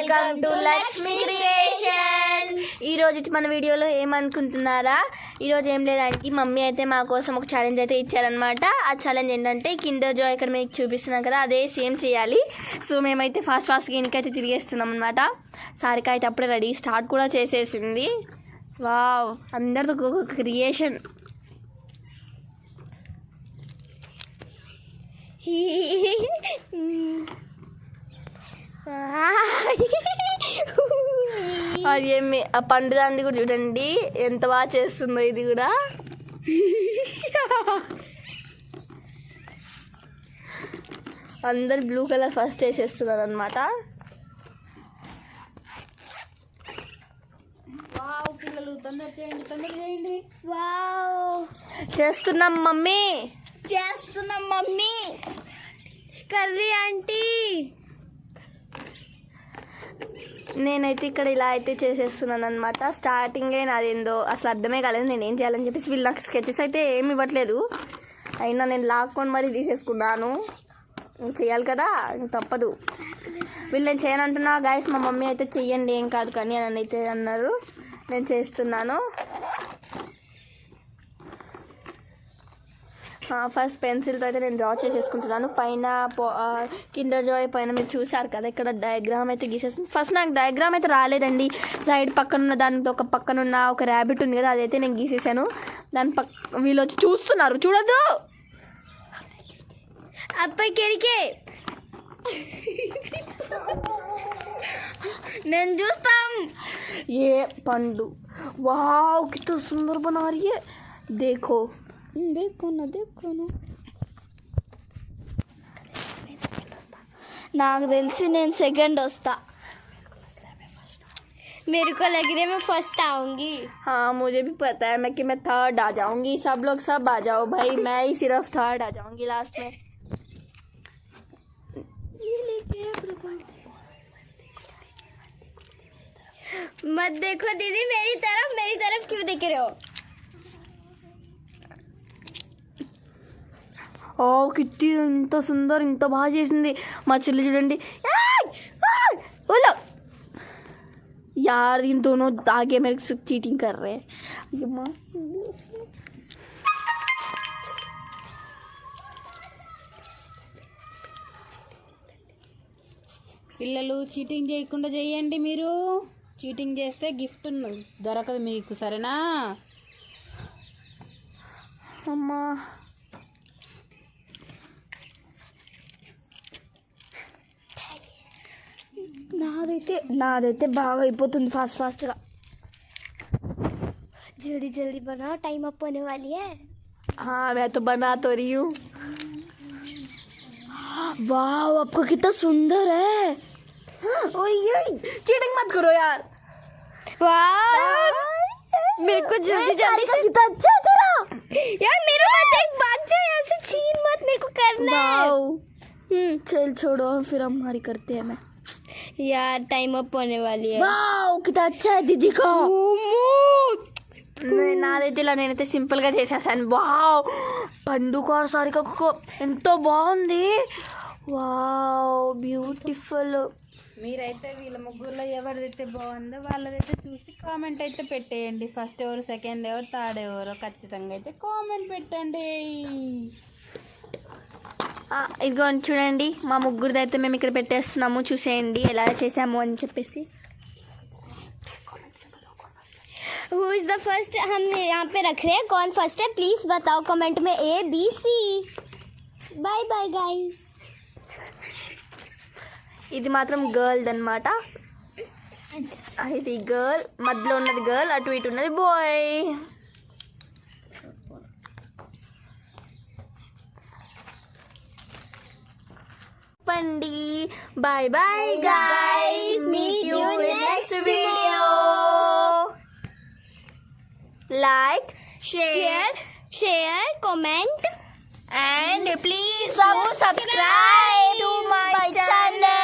Welcome to Lakshmi creations. ఈరోజు మన వీడియోలో ఏమనుకుంటున్నారా, ఈరోజు ఏం లేదంటే మమ్మీ అయితే మా కోసం ఒక ఛాలెంజ్ అయితే ఇచ్చారనమాట. ఆ ఛాలెంజ్ ఏంటంటే కిండర్ జాయ్ ఇక్కడ మీకు చూపిస్తున్నాం కదా, అదే సేమ్ చేయాలి. సో మేమైతే ఫాస్ట్గా ఇంకైతే తిరిగేస్తున్నాం అనమాట. సారిక అయితే అప్పుడే రెడీ స్టార్ట్ కూడా చేసేసింది. వావ్, అందరితో ఒక క్రియేషన్. అది ఏమి ఆ పండు దాన్ని కూడా చూడండి ఎంత బాగా చేస్తుందో. ఇది కూడా అందరు బ్లూ కలర్ ఫస్ట్ వేసేస్తున్నారు అనమాట. పిల్లలు తొందర చేయండి. వావ్, చేస్తున్నాం మమ్మీ. Curry aunty. నేనైతే ఇక్కడ ఇలా అయితే చేసేస్తున్నాను అనమాట. స్టార్టింగే నాదేందో అసలు అర్థమే కాలేదు నేను ఏం చేయాలని చెప్పేసి. వీళ్ళు నాకు స్కెచెస్ అయితే ఏమి ఇవ్వట్లేదు, అయినా నేను లాక్కొని మరీ తీసేసుకున్నాను. చేయాలి కదా, తప్పదు. వీళ్ళు నేను చేయనంటున్నా గాయస్. మా మమ్మీ అయితే చెయ్యండి ఏం కాదు కానీ అని అయితే అన్నారు. నేను చేస్తున్నాను. ఫస్ట్ పెన్సిల్తో అయితే నేను డ్రా చేసేసుకుంటున్నాను. పైన కిండర్ జాయ్ పైన మీరు చూసారు కదా, ఇక్కడ డయాగ్రామ్ అయితే గీసేస్తుంది. ఫస్ట్ నాకు డయాగ్రామ్ అయితే రాలేదండి. సైడ్ పక్కనున్న దానికి ఒక పక్కనున్న ఒక ర్యాబిట్ ఉంది కదా, అదైతే నేను గీసేసాను. దాని వీళ్ళు వచ్చి చూస్తున్నారు, చూడద్దు. అబ్బాయి కెరికే నేను చూస్తాం. ఏ పండు. వావ్, కిतना सुंदर बना रही है. देखो ना. నాకు తెలిసి నేను సెకండ్ వస్తా. मेरे को लग रहा है मैं फर्स्ट आऊंगी. हाँ, मुझे भी पता है कि मैं थर्ड आ जाऊंगी. सब लोग सब आ जाओ भाई, मैं ही सिर्फ थर्ड आ जाऊंगी लास्ट में. मत देखो दीदी मेरी तरफ क्यों देख रहे हो. ఓ కిట్టి ఇంత సుందర్, ఇంత బాగా చేసింది మా చెల్లి. చూడండి बोलो यार, इन दोनों आगे मेरे से चीटिंग कर रहे हैं. పిల్లలు చీటింగ్ చేయకుండా చేయండి. మీరు చీటింగ్ చేస్తే గిఫ్ట్ దొరకదు మీకు, సరేనా? అమ్మా, నాదైతే బాగా అయిపోతుంది ఫాస్ట్గా. जल्दी बनाओ, टाइम अप होने वाली है. हाँ, मैं तो बना तो रही हूँ. वाह, आपका कितना सुंदर है. चीटिंग मत करो यार. वाह, मेरे को जल्दी से. कितना अच्छा तेरा यार. मेरा मत एक बात जो यहाँ से छीन मत, मेरे को करना है. चल छोड़ो, फिर हम हमारी करते हैं. मैं यार टाइम अप होने वाली है. वाह, कितना अच्छा है दीदी का. నాదైతే ఇలా నేనైతే సింపుల్గా చేసేసాను. వావ్, పండుగ సారిక ఎంతో బాగుంది. Wow, beautiful. మీరైతే వీళ్ళ ముగ్గురులో ఎవరిదైతే బాగుందో వాళ్ళదైతే చూసి కామెంట్ అయితే పెట్టేయండి. ఫస్ట్ ఎవరు, సెకండ్ ఎవరు, థర్డ్ ఎవరు ఖచ్చితంగా అయితే కామెంట్ పెట్టండి. ఇదిగోండి చూడండి, మా ముగ్గురిది అయితే మేము ఇక్కడ పెట్టేస్తున్నాము. చూసేయండి ఎలా చేసాము అని చెప్పేసి. Who is the first? हम यहाँ पे रख रहे हैं. कौन फर्स्ट है प्लीज बताओ कमेंट में. A B C. Bye bye guys. ఇది మాత్రం గర్ల్ అన్నమాట. ఇది గర్ల్, మధ్యలో ఉన్నది గర్ల్, అటు ఇటు ఉన్నది బాయ్. పండి. Bye bye guys. Meet you in next video. Like, share, comment and please subscribe to my channel.